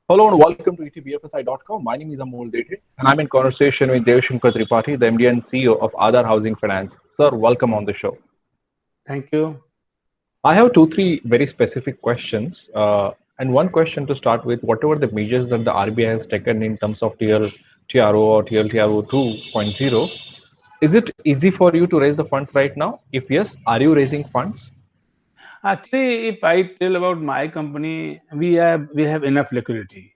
Hello and welcome to etbfsi.com. My name is Amol Dete and I'm in conversation with Devshankar Tripathi, the MD and CEO of Aadhar Housing Finance. Sir, welcome on the show. Thank you. I have two, three very specific questions. And one question to start with, whatever the measures that the RBI has taken in terms of TRO or TLTRO 2.0, is it easy for you to raise the funds right now? If yes, are you raising funds? Actually, if I tell about my company, we have enough liquidity,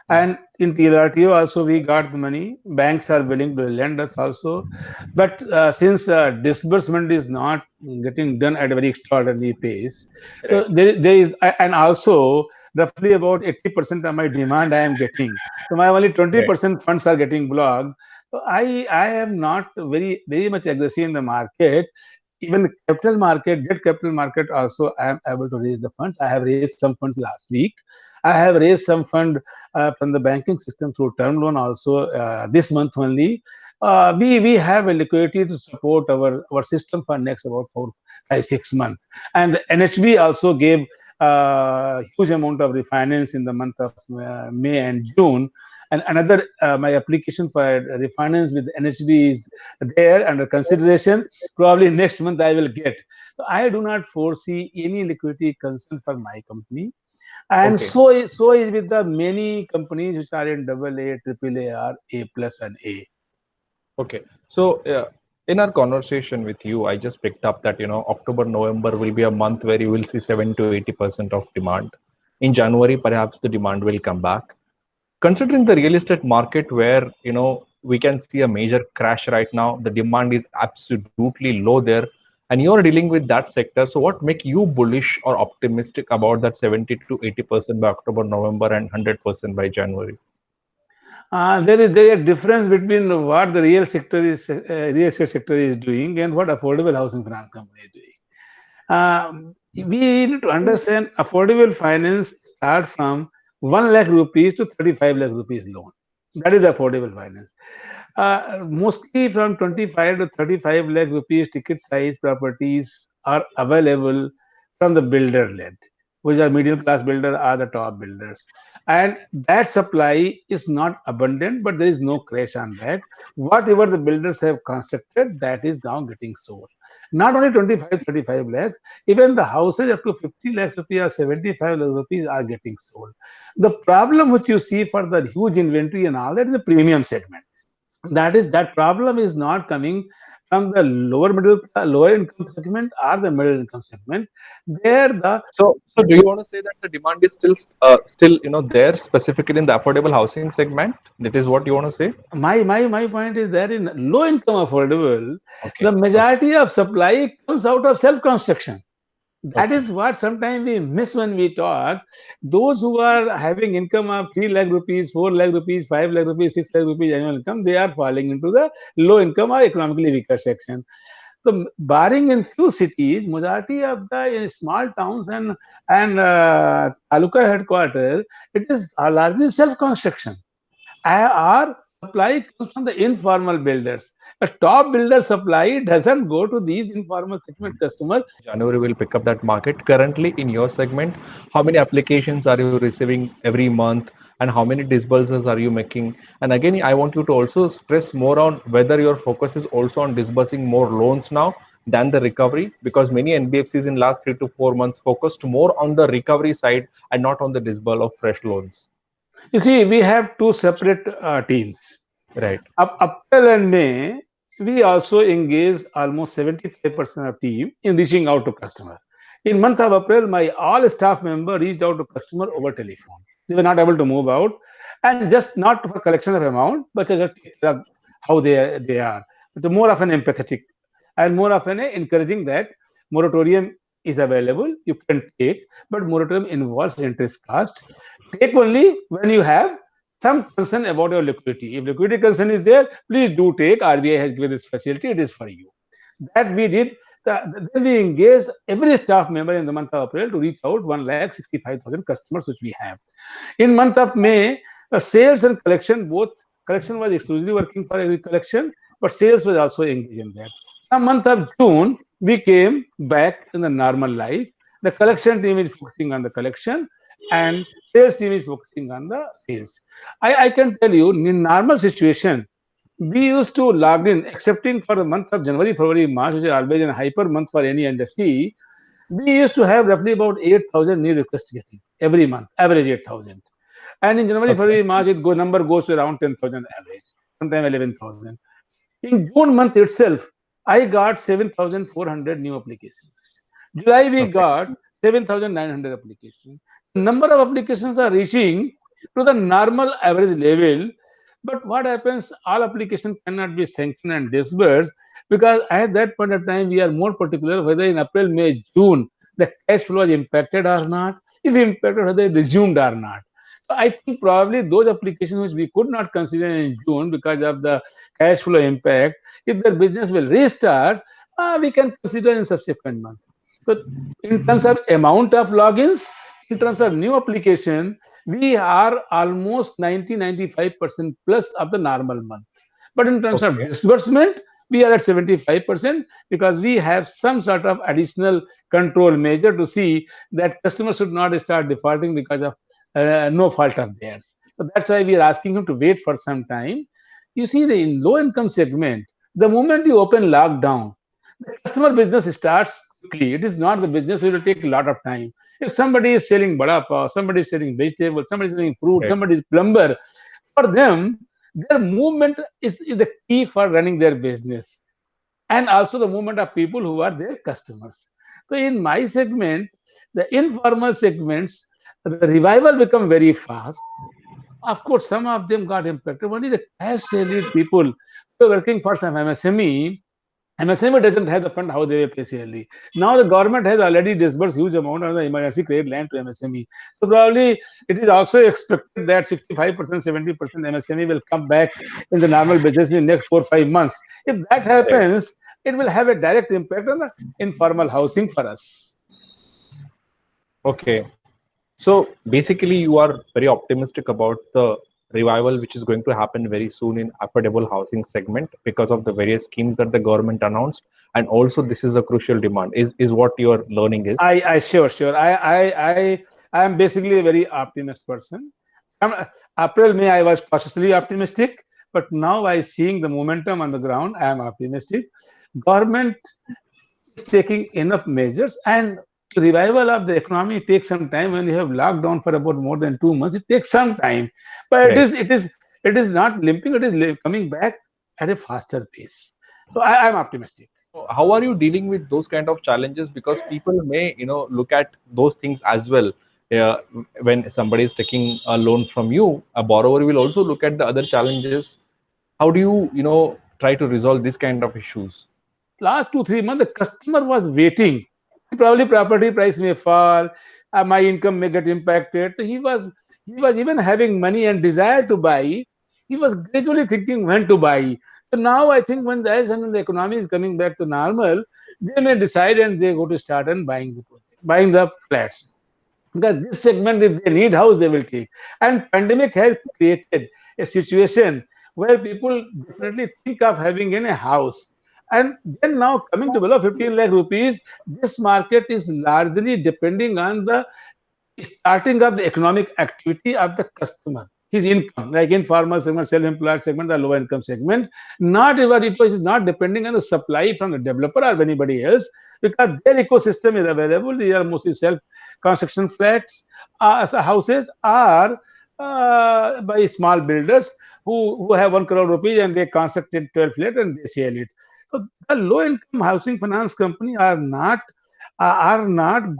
and in TLRTO also we got the money. Banks are willing to lend us also, but since disbursement is not getting done at a very extraordinary pace, so Right. there is and also roughly about 80% of my demand I am getting. So my only Right. 20% funds are getting blocked. So I am not very much aggressive in the market. Even the capital market, debt capital market also, I am able to raise the funds. I have raised some funds last week. I have raised some fund from the banking system through term loan also this month only. We have a liquidity to support our system for next about 4, 5, 6 months. And the NHB also gave huge amount of refinance in the month of May and June. And another my application for refinance with NHB is there under consideration. Probably next month I will get. So I do not foresee any liquidity concern for my company, and Okay. so is with the many companies which are in double A, triple A, or A plus and A. Okay. So, in our conversation with you, I just picked up that, October, November will be a month where you will see 7 to 80% of demand. In January, perhaps the demand will come back. Considering the real estate market where, we can see a major crash right now, the demand is absolutely low there, and you're dealing with that sector. So what make you bullish or optimistic about that 70 to 80% by October, November, and 100% by January? There is a difference between what the real estate sector is doing and what affordable housing finance company is doing. We need to understand affordable finance start from 1 lakh rupees to 35 lakh rupees loan. That is affordable finance. Mostly from 25 to 35 lakh rupees ticket size properties are available from the builder led, which are middle class builder are the top builders. And that supply is not abundant, but there is no crash on that. Whatever the builders have constructed, that is now getting sold. Not only 25, 35 lakhs, even the houses up to 50 lakhs rupees or 75 lakhs rupees are getting sold. The problem which you see for the huge inventory and all that is the premium segment. That problem is not coming from the lower income segment or the middle income segment. There the So, do you want to say that the demand is still, there specifically in the affordable housing segment? That is what you want to say? my point is that in low income affordable, Okay. the Okay. majority of supply comes out of self construction. That Okay. is what sometimes we miss when we talk. Those who are having income of 3 lakh rupees, 4 lakh rupees, 5 lakh rupees, 6 lakh rupees annual income, they are falling into the low income or economically weaker section. So, barring in few cities, majority of the in small towns and taluka headquarters, it is largely self construction. Our supply comes from the informal builders. A top builder supply doesn't go to these informal segment customers. January will pick up that market. Currently, in your segment, how many applications are you receiving every month, and how many disbursements are you making? And again, I want you to also stress more on whether your focus is also on disbursing more loans now than the recovery, because many NBFCs in last 3 to 4 months focused more on the recovery side and not on the disbursal of fresh loans. You see, we have two separate teams. Right. Up April and May, we also engaged almost 75% of team in reaching out to customer. In month of April, my all staff member reached out to customer over telephone. They were not able to move out, and just not for collection of amount, but just take care of how they are. But more of an empathetic and more of an encouraging that moratorium is available. You can take, but moratorium involves interest cost. Take only when you have some concern about your liquidity. If liquidity concern is there, please do take. RBI has given this facility, it is for you. That we did. Then we engaged every staff member in the month of April to reach out 1,65,000 customers which we have. In month of May, sales and collection, both collection was exclusively working for every collection, but sales was also engaged in that. From month of June, we came back in the normal life. The collection team is focusing on the collection, and sales team is focusing on the sales. I can tell you, in normal situation, we used to log in, excepting for the month of January, February, March, which is always a hyper month for any industry. We used to have roughly about 8,000 new requests getting every month, average 8,000. And in January, Okay. February, March, number goes to around 10,000 average, sometimes 11,000. In June month itself, I got 7,400 new applications. July, we Okay. got 7,900 applications. The number of applications are reaching to the normal average level. But what happens? All applications cannot be sanctioned and disbursed because at that point of time, we are more particular whether in April, May, June, the cash flow is impacted or not. If impacted, whether it resumed or not. So I think probably those applications which we could not consider in June because of the cash flow impact, if their business will restart, we can consider in subsequent months. So in terms of amount of logins, in terms of new application, we are almost 90-95% plus of the normal month. But in terms of Okay. disbursement, we are at 75% because we have some sort of additional control measure to see that customers should not start defaulting because of no fault of theirs. So that's why we are asking him to wait for some time. You see, the in low income segment, the moment you open lockdown, the customer business starts quickly. It is not the business which will take a lot of time. If somebody is selling bada pav, somebody is selling vegetables, somebody is selling fruit, Right. somebody is plumber, for them, their movement is the key for running their business, and also the movement of people who are their customers. So in my segment, the informal segments, the revival become very fast. Of course, some of them got impacted. Only the cash salaried people who are working for some MSME, MSME doesn't have the fund how they pay salary. Now the government has already disbursed huge amount of the emergency credit line to MSME. So probably it is also expected that 65%, 70% MSME will come back in the normal business in the next 4 or 5 months. If that Right. happens, it will have a direct impact on the informal housing for us. Okay. So basically, you are very optimistic about the revival which is going to happen very soon in affordable housing segment because of the various schemes that the government announced, and also this is a crucial demand. Is what your learning is. I sure. I am basically a very optimist person. Um, April, May, I was cautiously optimistic, but now I seeing the momentum on the ground. I am optimistic. Government is taking enough measures, and revival of the economy takes some time. When you have lockdown for about more than 2 months, it takes some time, but Right. it is not limping. It is coming back at a faster pace. So I am optimistic. So how are you dealing with those kind of challenges? Because people may, look at those things as well. Uh, when somebody is taking a loan from you, a borrower will also look at the other challenges. How do you, try to resolve this kind of issues? Last 2 3 months, the customer was waiting. Probably property price may fall, my income may get impacted. So he was even having money and desire to buy. He was gradually thinking when to buy. So now I think when the economy is coming back to normal, they may decide and they go to start and buying the project, buying the flats. Because this segment, if they need house, they will take. And pandemic has created a situation where people definitely think of having in a house. And then now coming to below 15 lakh rupees, this market is largely depending on the starting of the economic activity of the customer, his income, like informal segment, self-employed segment, the low income segment. Not even it was not depending on the supply from the developer or anybody else because their ecosystem is available. They are mostly self-construction flats, so houses are by small builders who have 1 crore rupees and they constructed 12 flats and they sell it. So the low income housing finance company are not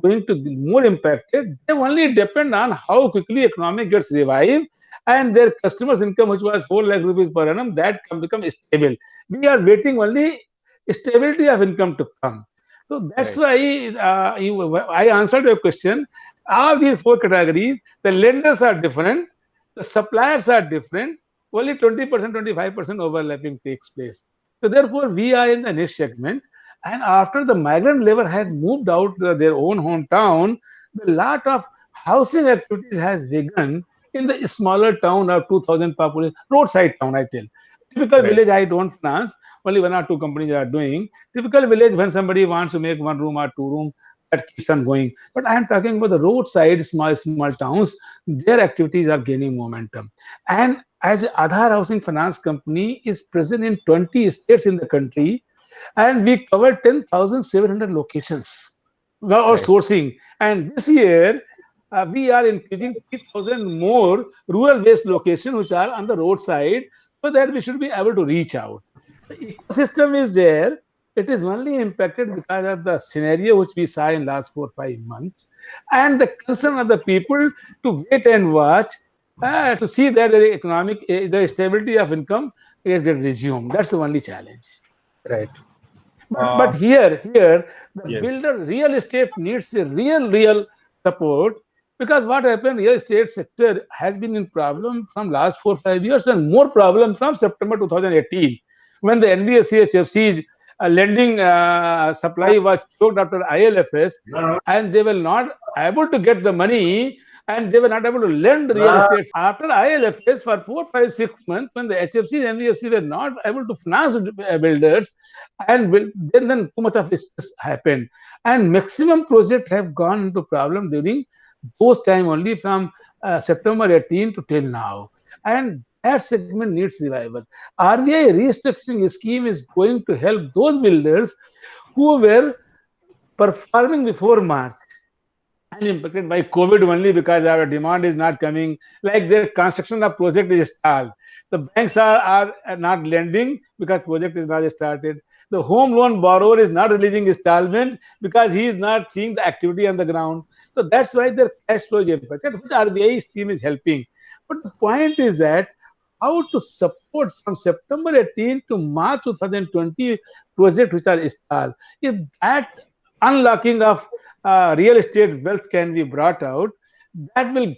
going to be more impacted. They only depend on how quickly economic gets revived and their customers' income, which was 4 lakh rupees per annum, that can become stable. We are waiting only stability of income to come. So that's Right. why I answered your question. All these four categories, the lenders are different, the suppliers are different. Only 20%, 25% overlapping takes place. So therefore, we are in the niche segment, and after the migrant labor had moved out to their own hometown, the lot of housing activities has begun in the smaller town of 2,000 population, roadside town, I tell. Typical Right. village, I don't finance. Only one or two companies are doing. Typical village, when somebody wants to make one room or two room, that keeps on going. But I am talking about the roadside, small towns. Their activities are gaining momentum. And as Aadhar Housing Finance Company is present in 20 states in the country, and we cover 10,700 locations or Right. sourcing. And this year, we are increasing 3,000 more rural-based locations which are on the roadside, so that we should be able to reach out. The ecosystem is there. It is only impacted because of the scenario which we saw in last 4 or 5 months, and the concern of the people to wait and watch to see that the stability of income is get resumed. That's the only challenge. Right. But here, the Yes. builder real estate needs a real support, because what happened, real estate sector has been in problem from last 4 or 5 years, and more problem from September 2018, when the NBFC HFC's lending supply was choked after ILFS, and they were not able to get the money, and they were not able to lend real estate after ILFS for 4, 5, 6 months, when the HFC and NBFC were not able to finance builders, and then too much of it just happened, and maximum projects have gone into problem during those time only, from September 18 to till now, and that segment needs revival. RBI restructuring scheme is going to help those builders who were performing before March and impacted by COVID only because our demand is not coming, like their construction of project is stalled. The banks are not lending because project is not started. The home loan borrower is not releasing installment because he is not seeing the activity on the ground. So that's why their cash flow is impacted, which RBI scheme is helping. But the point is that how to support from September 18 to March 2020 projects which are stalled. If that unlocking of real estate wealth can be brought out, that will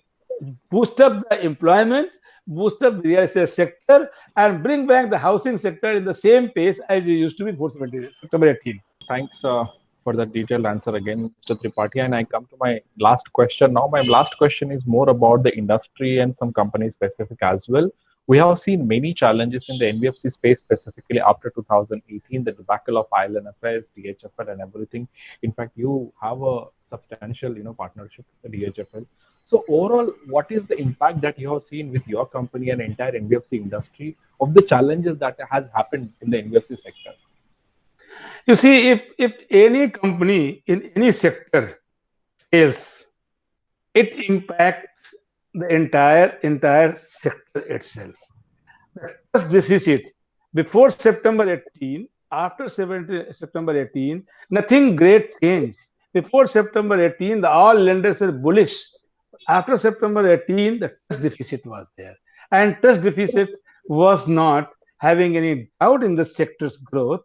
boost up the employment, boost up the real estate sector, and bring back the housing sector in the same pace as we used to be before September 18. Thanks for that detailed answer again, Mr. Tripathi. And I come to my last question now. My last question is more about the industry and some company specific as well. We have seen many challenges in the NBFC space, specifically after 2018, the debacle of ILNFS, DHFL, and everything. In fact, you have a substantial, partnership with the DHFL. So overall, what is the impact that you have seen with your company and entire NBFC industry of the challenges that has happened in the NBFC sector? You see, if any company in any sector fails, it impacts the entire sector itself. The trust deficit before September 18, after September 18, nothing great changed. Before September 18, all lenders were bullish. After September 18, the trust deficit was there. And trust deficit was not having any doubt in the sector's growth,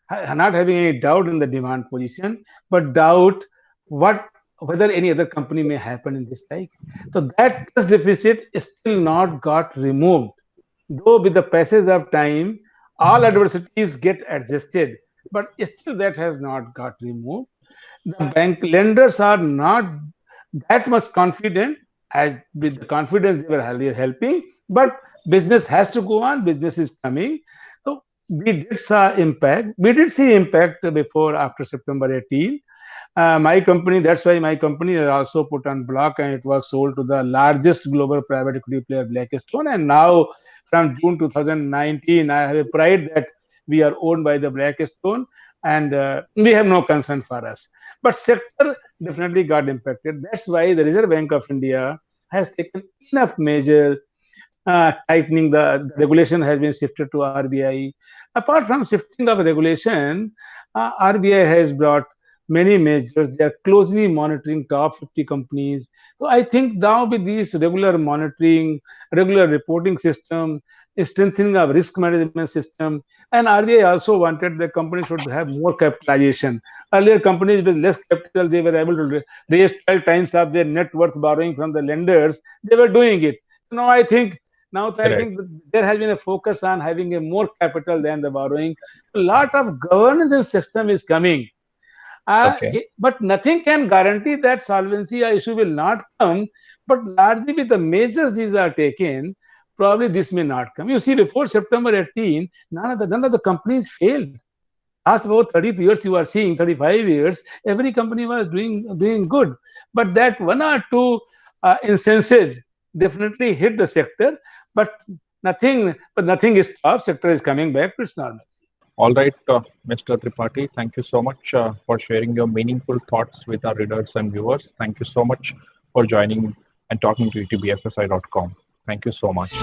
not having any doubt in the demand position, but doubt what whether any other company may happen in this cycle. So that trust deficit is still not got removed. Though with the passage of time, all adversities get adjusted, but still that has not got removed. The bank lenders are not that much confident as with the confidence they were helping, but business has to go on, business is coming. So we did see impact before after September 18. My company, that's why my company is also put on block, and it was sold to the largest global private equity player, Blackstone. And now from June 2019, I have a pride that we are owned by the Blackstone, and we have no concern for us. But sector definitely got impacted. That's why the Reserve Bank of India has taken enough measure. Tightening the regulation has been shifted to RBI. Apart from shifting of regulation, RBI has brought many measures. They are closely monitoring top 50 companies. So I think now with these regular monitoring, regular reporting system, strengthening of risk management system, and RBI also wanted the company should have more capitalization. Earlier, companies with less capital, they were able to raise 12 times of their net worth borrowing from the lenders. They were doing it. Now I think there has been a focus on having a more capital than the borrowing. A lot of governance and system is coming. Okay. But nothing can guarantee that solvency issue will not come. But largely with the measures these are taken, probably this may not come. You see, before September 18, none of the companies failed. last about 30 years you are seeing 35 years, every company was doing good, but that one or two instances definitely hit the sector, but nothing is stopped. Sector is coming back to its normal. All right, Mr. Tripathi, thank you so much for sharing your meaningful thoughts with our readers and viewers. Thank you so much for joining and talking to etbfsi.com. Thank you so much.